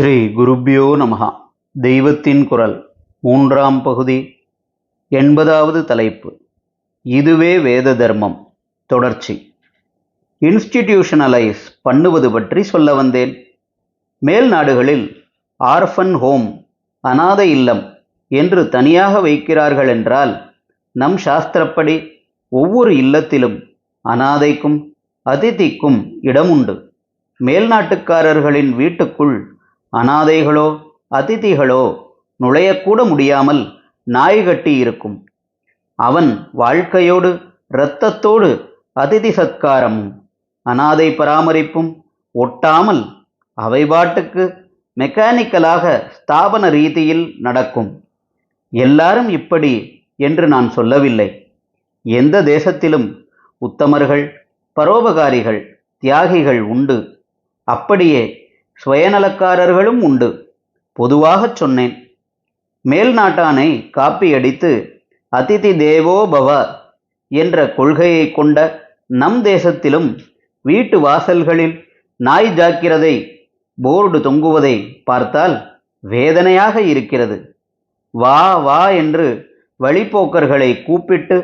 ஸ்ரீ குருப்யோ நமஹ. தெய்வத்தின் குரல் மூன்றாம் பகுதி 80வது தலைப்பு. இதுவே வேத தர்மம். தொடர்ச்சி. இன்ஸ்டிடியூஷனலைஸ் பண்ணுவது பற்றி சொல்ல வந்தேன். மேல் நாடுகளில் ஆர்ஃபன் ஹோம், அனாதை இல்லம் என்று தனியாக வைக்கிறார்கள் என்றால், நம் சாஸ்திரப்படி ஒவ்வொரு இல்லத்திலும் அனாதைக்கும் அதிதிக்கும் இடம் உண்டு. மேல்நாட்டுக்காரர்களின் வீட்டுக்குள் அனாதைகளோ அதிதிகளோ நுழையக்கூட முடியாமல் நாய் கட்டி இருக்கும். அவன் வாழ்க்கையோடு இரத்தத்தோடு அதிதி சத்காரமும் அனாதை பராமரிப்பும் ஒட்டாமல் அவை பாட்டுக்கு மெக்கானிக்கலாக ஸ்தாபன ரீதியில் நடக்கும். எல்லாரும் இப்படி என்று நான் சொல்லவில்லை. எந்த தேசத்திலும் உத்தமர்கள், பரோபகாரிகள், தியாகிகள் உண்டு. அப்படியே சுயநலக்காரர்களும் உண்டு. பொதுவாகச் சொன்னேன். மேல் நாட்டானை காப்பியடித்து அதிதி தேவோ பவ என்ற கொள்கையை கொண்ட நம் தேசத்திலும் வீட்டு வாசல்களில் நாய் ஜாக்கிரதை போர்டு தொங்குவதை பார்த்தால் வேதனையாக இருக்கிறது. வா வா என்று வழிப்போக்கர்களை கூப்பிட்டு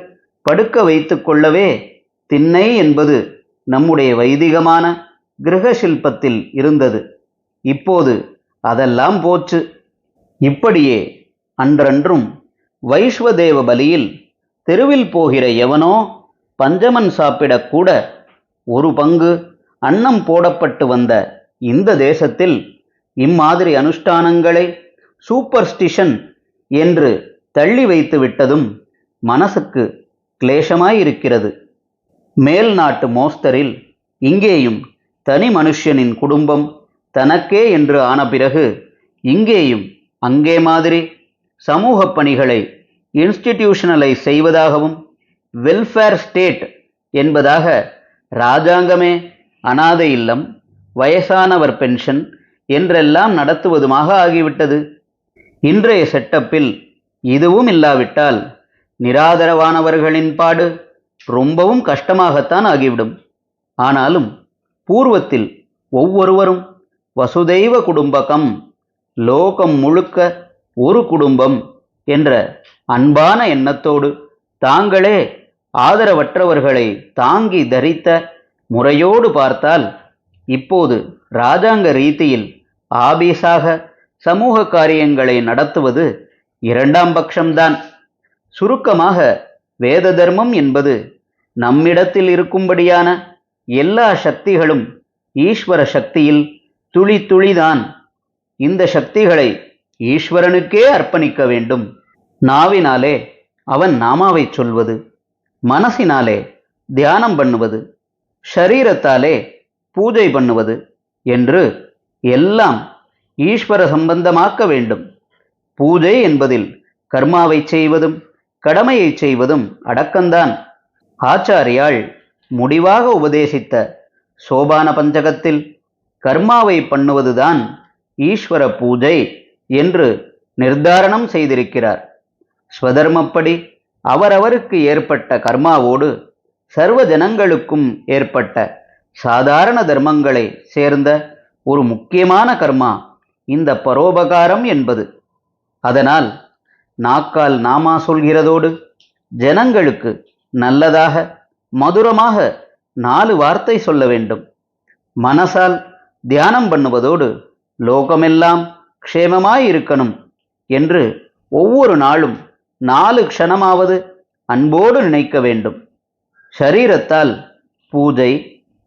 படுக்க வைத்து கொள்ளவே திண்ணை என்பது நம்முடைய வைதிகமான கிரகசில்பத்தில் இருந்தது. இப்போது அதெல்லாம் போச்சு. இப்படியே அன்றன்றும் வைஸ்வதேவ பலியில் தெருவில் போகிற எவனோ பஞ்சமன் சாப்பிடக்கூட ஒரு பங்கு அன்னம் போடப்பட்டு வந்த இந்த தேசத்தில் இம்மாதிரி அனுஷ்டானங்களை சூப்பர்ஸ்டிஷன் என்று தள்ளி வைத்து விட்டதும் மனசுக்கு கிளேசமாயிருக்கிறது. மேல் நாட்டு மோஸ்தரில் இங்கேயும் தனி மனுஷனின் குடும்பம் தனக்கே என்று ஆன பிறகு இங்கேயும் அங்கே மாதிரி சமூக பணிகளை இன்ஸ்டிடியூஷனலைஸ் செய்வதாகவும் வெல்ஃபேர் ஸ்டேட் என்பதாக இராஜாங்கமே அனாதை இல்லம், வயசானவர் பென்ஷன் என்றெல்லாம் நடத்துவதுமாக ஆகிவிட்டது. இன்றைய செட்டப்பில் இதுவும் இல்லாவிட்டால் நிராதரவானவர்களின் பாடு ரொம்பவும் கஷ்டமாகத்தான் ஆகிவிடும். ஆனாலும் பூர்வத்தில் ஒவ்வொருவரும் வசுதெய்வ குடும்பகம், லோகம் முழுக்க ஒரு குடும்பம் என்ற அன்பான எண்ணத்தோடு தாங்களே ஆதரவற்றவர்களை தாங்கி தரித்த முறையோடு பார்த்தால் இப்போது இராஜாங்க ரீதியில் ஆபீஸாக சமூக காரியங்களை நடத்துவது இரண்டாம் பட்சம்தான். சுருக்கமாக வேத தர்மம் என்பது நம்மிடத்தில் இருக்கும்படியான எல்லா சக்திகளும் ஈஸ்வர சக்தியில் துளி துளிதான். இந்த சக்திகளை ஈஸ்வரனுக்கே அர்ப்பணிக்க வேண்டும். நாவினாலே அவன் நாமாவை சொல்வது, மனசினாலே தியானம் பண்ணுவது, ஷரீரத்தாலே பூஜை பண்ணுவது என்று எல்லாம் ஈஸ்வர சம்பந்தமாக்க வேண்டும். பூஜை என்பதில் கர்மாவை செய்வதும் கடமையை செய்வதும் அடக்கம்தான். ஆச்சாரியாள் முடிவாக உபதேசித்த சோபான பஞ்சகத்தில் கர்மாவை பண்ணுவதுதான் ஈஸ்வர பூஜை என்று நிர்தாரணம் செய்திருக்கிறார். ஸ்வதர்மப்படி அவரவருக்கு ஏற்பட்ட கர்மாவோடு சர்வ ஜனங்களுக்கும் ஏற்பட்ட சாதாரண தர்மங்களை சேர்ந்த ஒரு முக்கியமான கர்மா இந்த பரோபகாரம் என்பது. அதனால் நாக்கால் நாமா சொல்கிறதோடு ஜனங்களுக்கு நல்லதாக மதுரமாக 4 வார்த்தை சொல்ல வேண்டும். மனசால் தியானம் பண்ணுவதோடு லோகமெல்லாம் க்ஷேமமாயிருக்கணும் என்று ஒவ்வொரு நாளும் 4 க்ஷணமாவது அன்போடு நினைக்க வேண்டும். ஷரீரத்தால் பூஜை,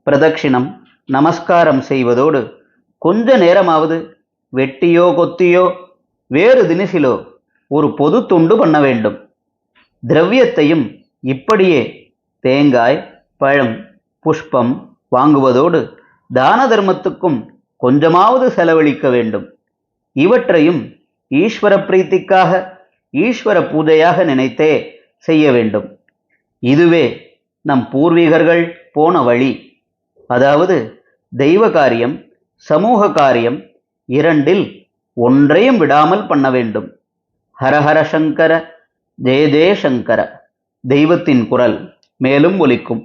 பிரதட்சிணம், நமஸ்காரம் செய்வதோடு கொஞ்ச நேரமாவது வெட்டியோ கொத்தியோ வேறு தினசிலோ ஒரு பொது துண்டு பண்ண வேண்டும். திரவியத்தையும் இப்படியே தேங்காய், பழம், புஷ்பம் வாங்குவதோடு தான தர்மத்துக்கும் கொஞ்சமாவது செலவழிக்க வேண்டும். இவற்றையும் ஈஸ்வர பிரீத்திக்காக ஈஸ்வர பூஜையாக நினைத்தே செய்ய வேண்டும். இதுவே நம் பூர்வீகர்கள் போன வழி. அதாவது தெய்வ காரியம், சமூக காரியம் இரண்டில் ஒன்றையும் விடாமல் பண்ண வேண்டும். ஹரஹர சங்கர, ஜெய ஜெய சங்கர. தெய்வத்தின் குரல் மேலும் ஒலிக்கும்.